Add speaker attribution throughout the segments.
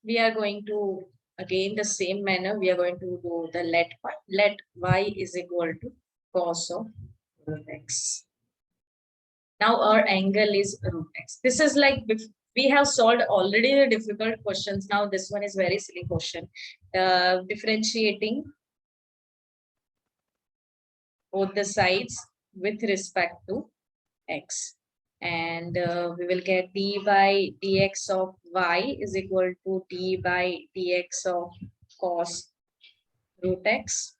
Speaker 1: we are going to, again the same manner, we are going to do the let part. Let y is equal to cos of root x. Now our angle is root x. This is like we have solved already the difficult questions. Now this one is very silly question. Differentiating both the sides with respect to x. And we will get d by dx of y is equal to d by dx of cos root x.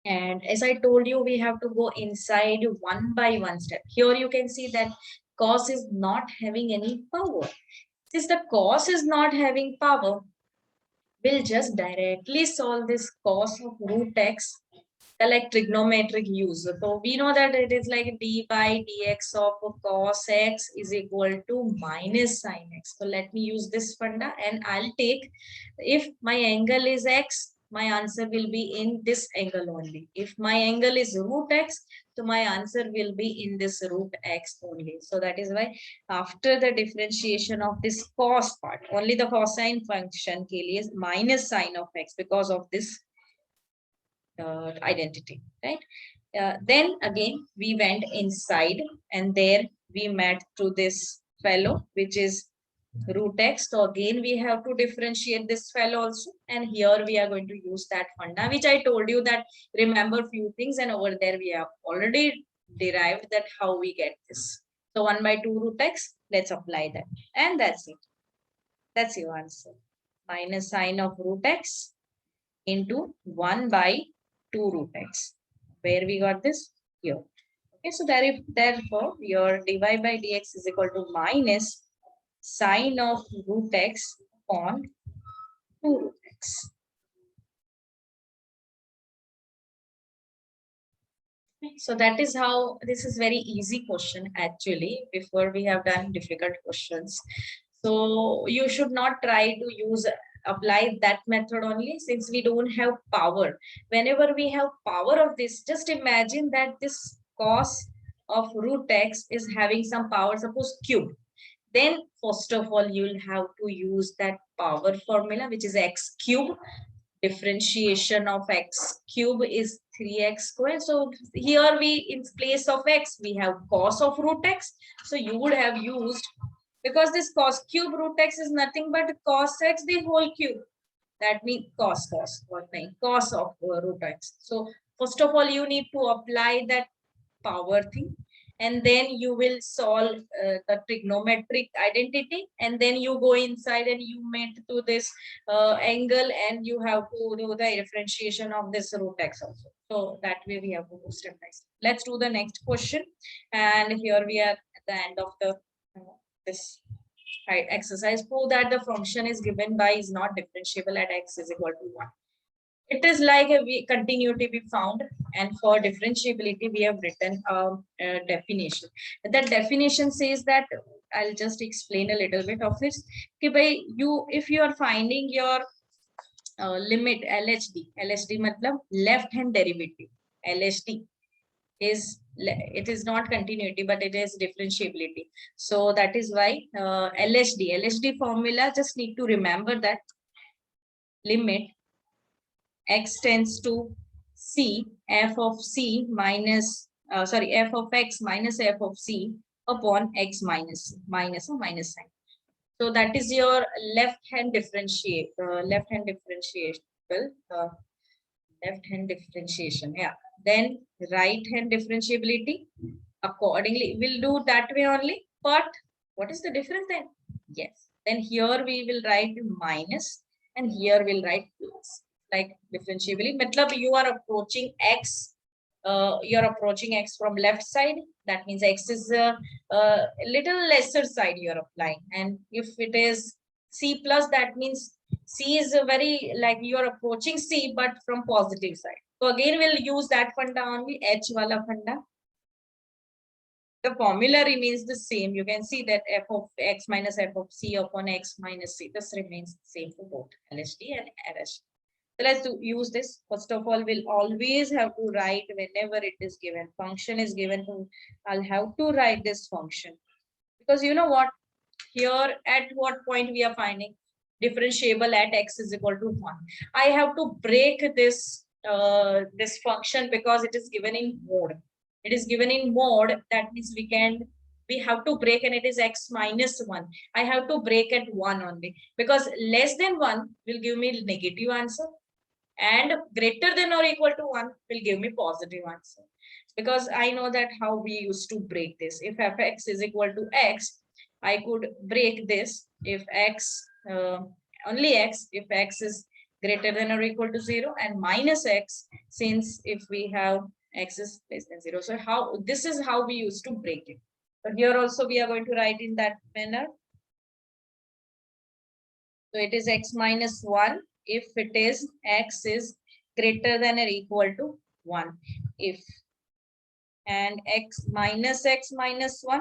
Speaker 1: And as I told you, we have to go inside one by one step. Here you can see that cos is not having any power. Since the cos is not having power, we'll just directly solve this cos of root x, the like trigonometric use. So we know that it is like d by dx of cos x is equal to minus sin x. So let me use this funda and I'll take, if my angle is x, my answer will be in this angle only. If my angle is root x, so my answer will be in this root x only. So that is why after the differentiation of this cos part, only the cosine function ke liye is minus sin of x because of this identity, right? Then again, we went inside and there we met to this fellow, which is root x. So again, we have to differentiate this fellow also. And here we are going to use that funda, which I told you that remember few things. And over there, we have already derived that how we get this. So 1 by 2 root x, let's apply that. And that's it. That's your answer. Minus sine of root x into 1 by 2 root x. Where we got this? Here. Okay, so therefore, your dy by dx is equal to minus sine of root x upon 2 root x. So that is how, this is very easy question actually, before we have done difficult questions. So you should not try to apply that method only, since we don't have power. Whenever we have power of this, just imagine that this cos of root x is having some power, suppose cube. Then first of all, you'll have to use that power formula, which is x cube. Differentiation of x cube is 3x square. So here we, in place of x, we have cos of root x. So you would have used, because this cos cube root x is nothing but cos x the whole cube. That means cos of root x. So first of all, you need to apply that power thing, and then you will solve the trigonometric identity, and then you go inside and you mate to this angle, and you have to do the differentiation of this root x also. So that way we have to go step by step. Let's do the next question. And here we are at the end of the this exercise. Prove that the function is given by is not differentiable at x is equal to 1. It is like a continuity we found, and for differentiability we have written a definition. That definition says that, I'll just explain a little bit of this. Okay, by you, if you are finding your limit LHD matlab left hand derivative. LHD is, it is not continuity but it is differentiability. So that is why LHD formula, just need to remember that limit x tends to c, f of c minus f of x minus f of c upon x minus c, minus or minus sign. So that is your left hand differentiation. Yeah. Then right hand differentiability. Accordingly, we'll do that way only. But what is the difference then? Yes. Then here we will write minus, and here we'll write plus. Like differentiability, matlab you are approaching x. You're approaching x from left side. That means x is a little lesser side you're applying. And if it is c plus, that means c is a very, like you're approaching c but from positive side. So again we'll use that funda only, h wala funda. The formula remains the same. You can see that f of x minus f of c upon x minus c. This remains the same for both LHD and RHD. So let's use this. First of all, we'll always have to write whenever it is given. Function is given to, I'll have to write this function. Because you know what? Here at what point we are finding? differentiable at x is equal to 1. I have to break this this function because it is given in mode. It is given in mode. That means we have to break, and it is x minus 1. I have to break at 1 only, because less than 1 will give me negative answer, and greater than or equal to 1 will give me positive answer. Because I know that how we used to break this. If fx is equal to x, I could break this if x only x if x is greater than or equal to 0, and minus x since if we have x is less than 0. So how this is how we used to break it. So here also we are going to write in that manner. So it is x minus 1 if it is x is greater than or equal to 1. If and x minus 1,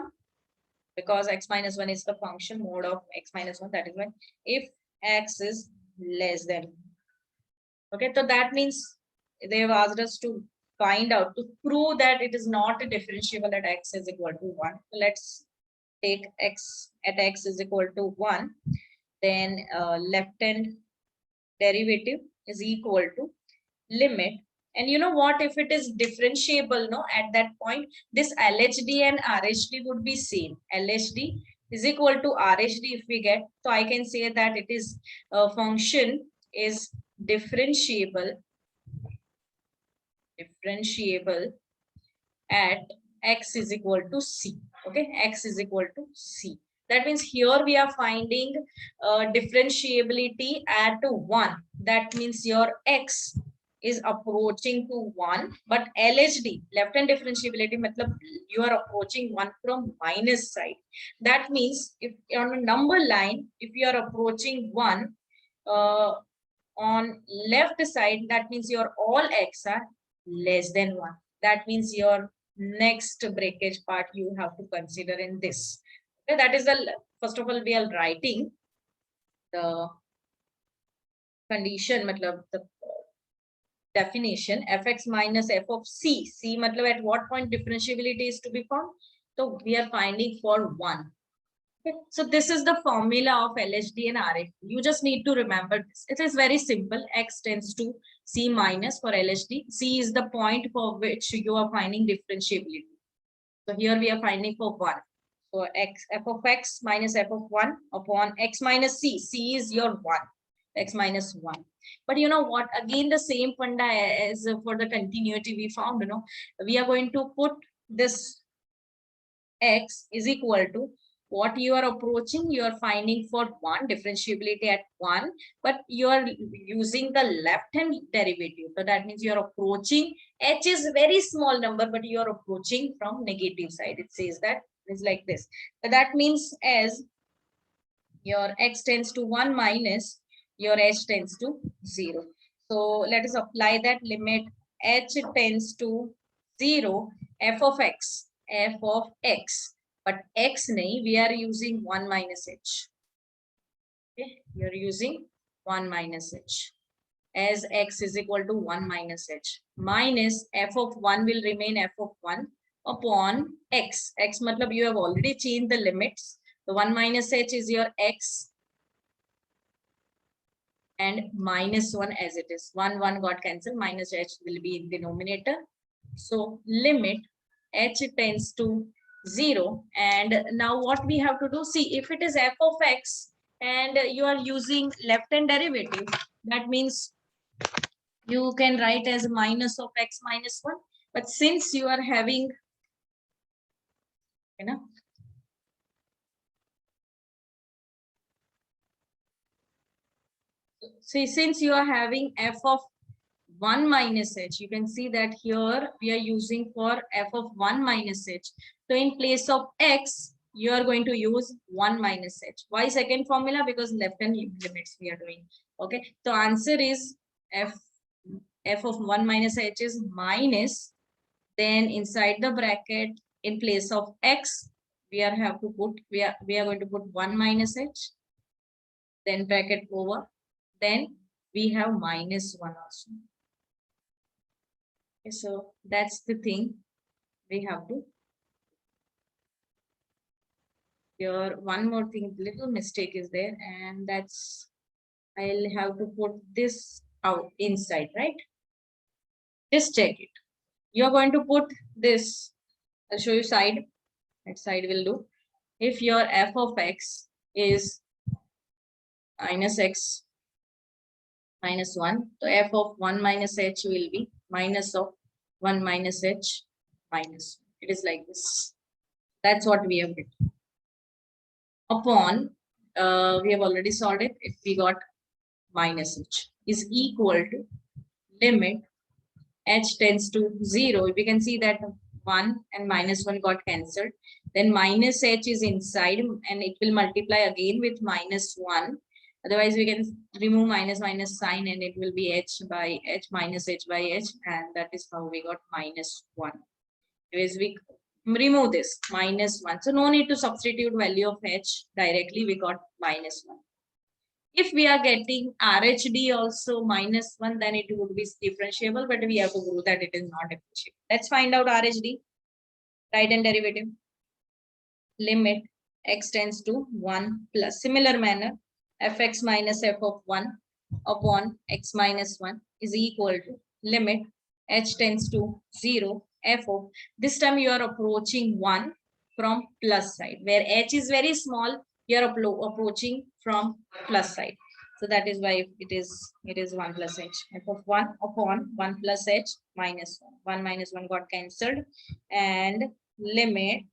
Speaker 1: because x minus 1 is the function mode of x minus 1, that is why if x is less than. Okay, so that means they have asked us to find out, to prove that it is not a differentiable at x is equal to 1. So let's take x at x is equal to 1. Then left hand derivative is equal to limit. And you know what, if it is differentiable, no, at that point this LHD and RHD would be same. LHD is equal to RHD if we get, so I can say that it is a function is differentiable at x is equal to c. Okay, x is equal to c. That means here we are finding differentiability at 1. That means your x is approaching to 1, but LHD, left hand differentiability, matlab you are approaching 1 from minus side. That means if on a number line, if you are approaching 1 on left side, that means your all x are less than 1. That means your next breakage part you have to consider in this. Okay, that is the first of all we are writing the condition, matlab the definition fx minus f of c. C matlab at what point differentiability is to be found. So we are finding for 1. Okay. So this is the formula of LHD and RHD. You just need to remember this. It is very simple. X tends to C minus for LHD. C is the point for which you are finding differentiability. So here we are finding for 1. So f of x minus f of 1 upon x minus c. C is your 1. X minus 1. But you know what? Again, the same funda as for the continuity we found, you know, we are going to put this x is equal to what you are approaching. You are finding for 1, differentiability at 1, but you are using the left hand derivative. So that means you are approaching, h is very small number, but you are approaching from negative side. It says that it's like this. So that means as your x tends to 1 minus your h tends to 0. So let us apply that limit h tends to 0, f of x, but x nahi, we are using 1 minus h. Okay, we are using 1 minus h, as x is equal to 1 minus h, minus f of 1 will remain f of 1 upon x. X matlab you have already changed the limits. The 1 minus h is your x, and minus 1 as it is. 1 got cancelled, minus h will be in denominator. So limit h tends to 0. And now what we have to do, see if it is f of x and you are using left hand derivative, that means you can write as minus of x minus 1. But since you are having, you know, see, since you are having f of 1 minus h, you can see that here we are using for f of 1 minus h. So in place of x, you are going to use 1 minus h. Why second formula? Because left hand limits we are doing. Okay, so answer is f of 1 minus h is minus, then inside the bracket in place of x we are going to put 1 minus h, then bracket over, then we have minus 1 also. Okay, so that's the thing we have to. Here one more thing, little mistake is there, and that's I'll have to put this out inside, right? Just check it. You're going to put this. I'll show you side. That side will do. If your f of x is minus x minus 1, so f of 1 minus h will be minus of 1 minus h minus 1. It is like this. That's what we have written. Upon, we have already solved it. If we got minus h is equal to limit h tends to 0. We can see that 1 and minus 1 got cancelled. Then minus h is inside and it will multiply again with minus 1. Otherwise, we can remove minus minus sign and it will be h by h minus h by h, and that is how we got minus 1. Anyways, we remove this minus 1. So no need to substitute value of h directly. We got minus 1. If we are getting RHD also minus 1, then it would be differentiable, but we have to prove that it is not differentiable. Let's find out RHD, right hand derivative. Limit x tends to 1 plus, similar manner, fx minus f of 1 upon x minus 1 is equal to limit h tends to 0 f of, this time you are approaching 1 from plus side, where h is very small, you are approaching from plus side. So that is why it is 1 plus h. F of 1 upon 1 plus h minus 1. 1 minus 1 got cancelled, and limit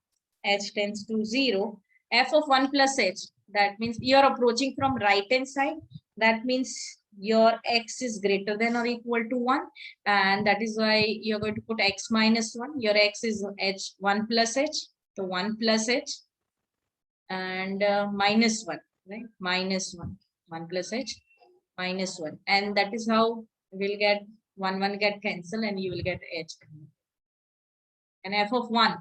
Speaker 1: h tends to 0, f of 1 plus h. That means you are approaching from right hand side. That means your x is greater than or equal to 1. And that is why you're going to put x minus 1. Your x is h 1 plus h. So 1 plus h and minus 1, right? Minus 1. 1 plus h minus 1. And that is how we'll get 1 get cancelled and you will get h. And f of 1.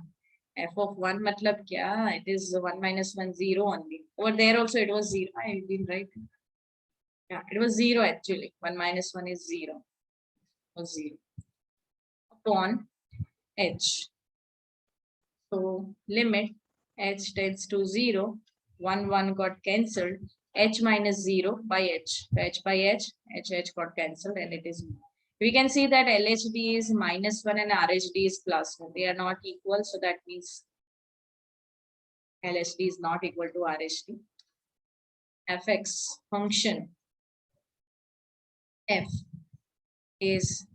Speaker 1: F of 1 matlab kya? It is 1 minus 1, 0 only. Over there also it was 0. I didn't write. Yeah, it was 0 actually. 1 minus 1 is 0. It was 0. Upon h. So limit h tends to 0. 1, 1 got cancelled. H minus 0 by h. So h by h got cancelled and it is. We can see that LHD is minus 1 and RHD is plus 1. They are not equal. So that means LHD is not equal to RHD. Fx function f is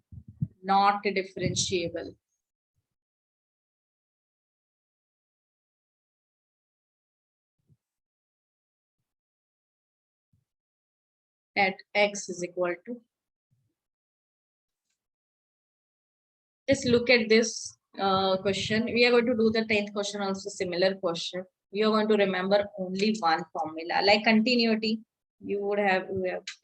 Speaker 1: not differentiable at x is equal to. Just look at this question. We are going to do the 10th question also, similar question. You are going to remember only one formula, like continuity. You have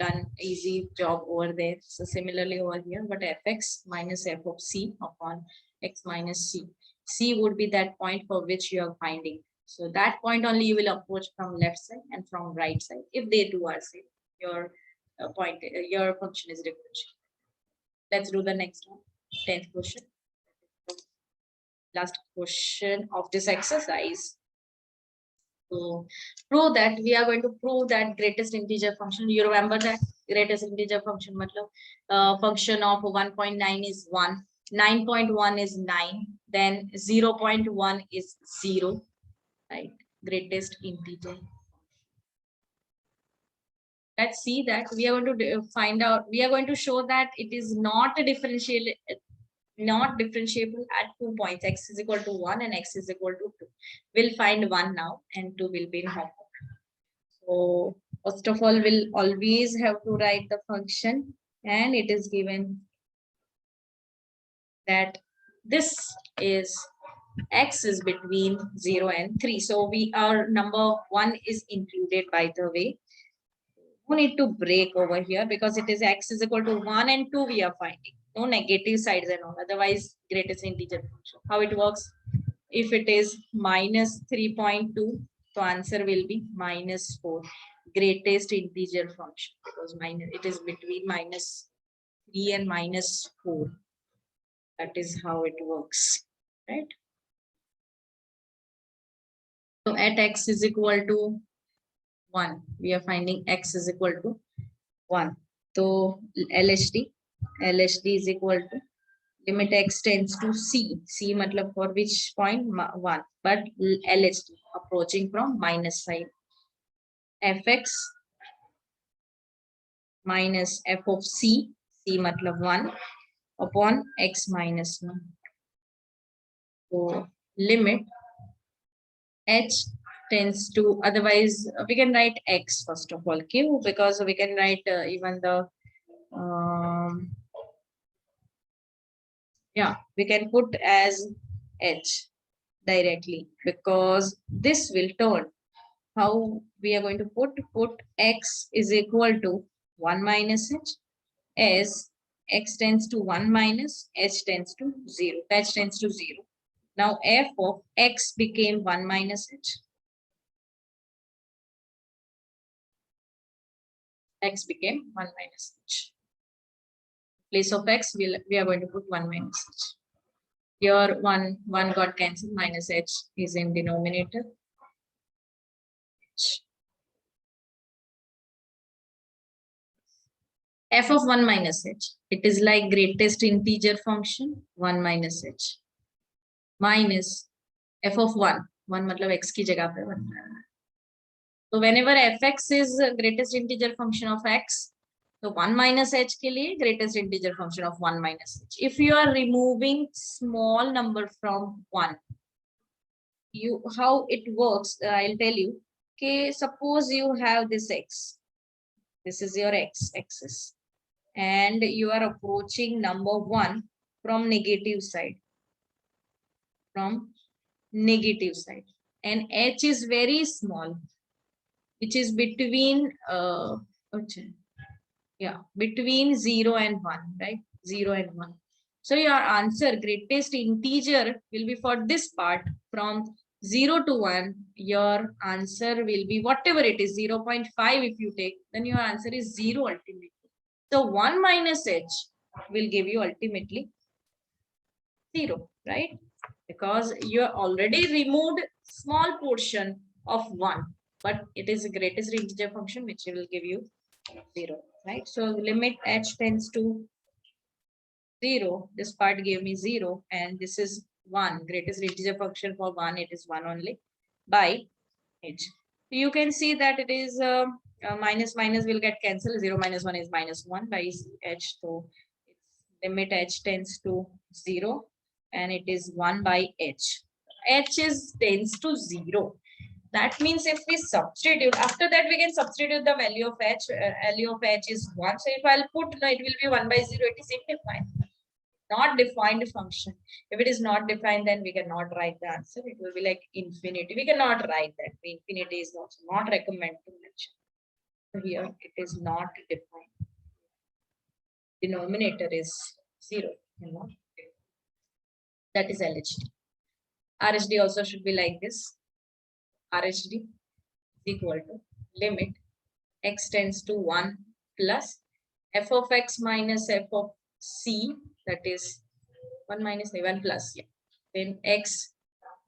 Speaker 1: done easy job over there. So similarly over here, but fx minus f of c upon x minus c. C would be that point for which you are finding. So that point only you will approach from left side and from right side. If they two are same, your your function is differential. Let's do the next one. 10th question. Last question of this exercise. So prove that, we are going to prove that greatest integer function. You remember that greatest integer function matlab function of 1.9 is 1, 9.1 is 9, then 0.1 is 0, right? Greatest integer. Let's see that we are going to find out, we are going to show that it is not a differential, not differentiable at 2 points, x is equal to 1 and x is equal to 2. We'll find 1 now and 2 will be in homework. So first of all, we'll always have to write the function, and it is given that this is x is between 0 and 3. So our number 1 is included, by the way. No need to break over here because it is x is equal to 1 and 2 we are finding. No negative sides and all. Otherwise, greatest integer function. How it works? If it is minus 3.2, so answer will be minus 4. Greatest integer function, because it is between minus 3 and minus 4. That is how it works, right? So at x is equal to 1, we are finding x is equal to 1. So LHD is equal to limit x tends to c. C matlab for which point? 1. But LHD approaching from minus side. Fx minus f of c. C matlab 1 upon x minus 1. So limit h tends to, otherwise we can write x first of all, q, because we can write even the yeah, we can put as h directly, because this will turn. How we are going to put x is equal to 1 minus h, as x tends to 1 minus h tends to 0, h tends to 0. Now f of x became 1 minus h. X became 1 minus h. Place of x, we are going to put 1 minus h. Here 1 got cancelled, minus h is in denominator. F of 1 minus h, it is like greatest integer function 1 minus h minus f of 1 मतलब x की जगह पे 1. So whenever fx is greatest integer function of x, so 1 minus h के लिए greatest integer function of 1 minus h. If you are removing small number from 1, how it works, I'll tell you. Okay, suppose you have this x. This is your x axis. And you are approaching number 1 from negative side. And h is very small, which is between between 0 and 1, right? 0 and 1. So your answer, greatest integer, will be for this part from 0 to 1. Your answer will be whatever it is, 0.5 if you take, then your answer is 0 ultimately. So 1 minus h will give you ultimately 0, right? Because you already removed small portion of 1, but it is the greatest integer function which will give you 0, right? So limit h tends to 0, this part gave me 0, and this is 1, greatest integer function for 1, it is 1 only, by h. You can see that it is minus will get cancelled, 0 minus 1 is minus 1 by h. So limit h tends to 0, and it is 1 by h. H is tends to 0. That means if we substitute, after that we can substitute the value of h. Value of h is 1. So if I'll put, no, it will be 1 by 0. It is indefined. Not defined function. If it is not defined, then we cannot write the answer. It will be like infinity. We cannot write that. Infinity is not recommended to mention. So here it is not defined. Denominator is 0. That is LHD. RHD also should be like this. RHD is equal to limit x tends to 1 plus f of x minus f of c, that is 1 minus 1 plus, yeah. Then x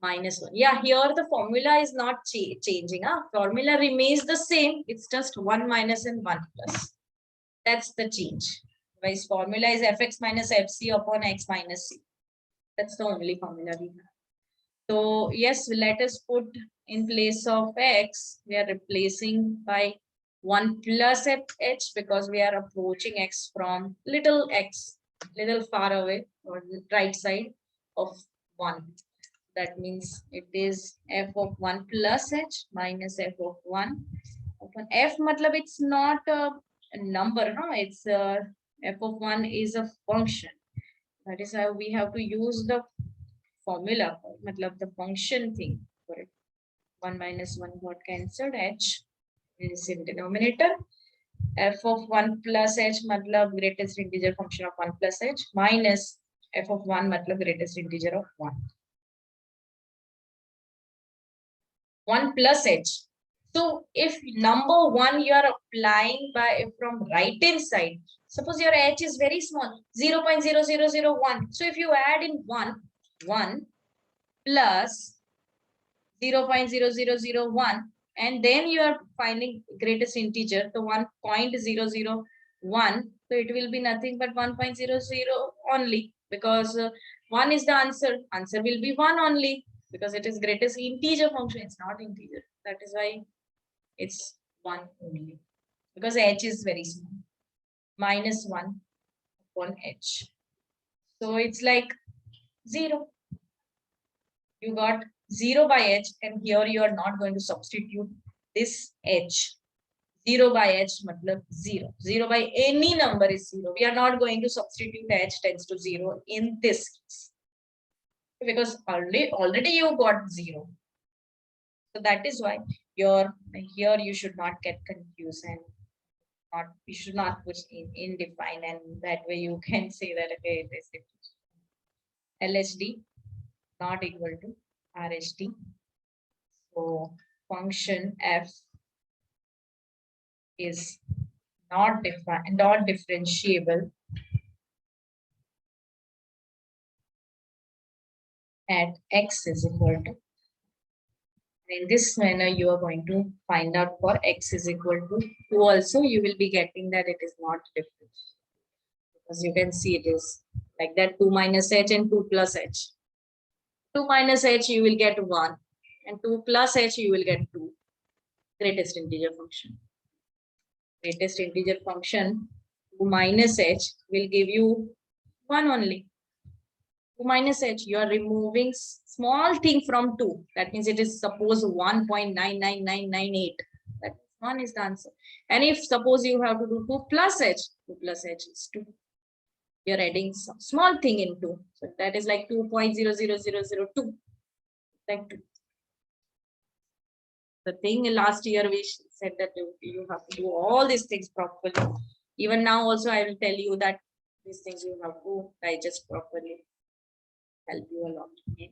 Speaker 1: minus 1. Yeah, here the formula is not changing. Formula remains the same. It's just 1 minus and 1 plus. That's the change. Otherwise, formula is fx minus fc upon x minus c. That's the only formula we have. So yes, let us put in place of x, we are replacing by 1 plus h, because we are approaching x from little far away, or right side of 1. That means it is f of 1 plus h minus f of 1 upon f. Matlab it's not a number, no? It's f of 1 is a function. That is how we have to use the formula, matlab the function thing for it. 1 minus 1 got cancelled, h is in denominator. F of 1 plus h matlab greatest integer function of 1 plus h minus f of 1 matlab greatest integer of 1. 1 plus h. So if number 1 you are applying by from right hand side, suppose your h is very small, 0.0001. So if you add in 1 plus 0.0001, and then you are finding greatest integer, the 1.0001 1, so it will be nothing but 1.00 only, because 1 is the answer. Answer will be 1 only, because it is greatest integer function. It's not integer. That is why it's 1 only, because h is very small. Minus 1 upon h. So it's like 0. You got 0 by h, and here you are not going to substitute this h. 0 by h matlab 0. 0 by any number is 0. We are not going to substitute h tends to 0 in this case, because already you got 0. So that is why here you should not get confused, and you should not push in define, and that way you can say that okay, it is LHD not equal to RHD. So function f is not differentiable at x is equal to. In this manner, you are going to find out for x is equal to 2 also, you will be getting that it is not different. As you can see, it is like that, 2 minus h and 2 plus h. 2 minus h, you will get 1, and 2 plus h, you will get 2. Greatest integer function. Greatest integer function, 2 minus h, will give you 1 only. 2 minus h, you are removing small thing from 2. That means it is suppose 1.99998. That 1 is the answer. And if suppose you have to do 2 plus h is 2. You're adding some small thing in 2. So that is like 2.00002. Like 2. The thing last year we said that you have to do all these things properly. Even now also I will tell you that these things you have to digest properly. Help you a lot. Okay?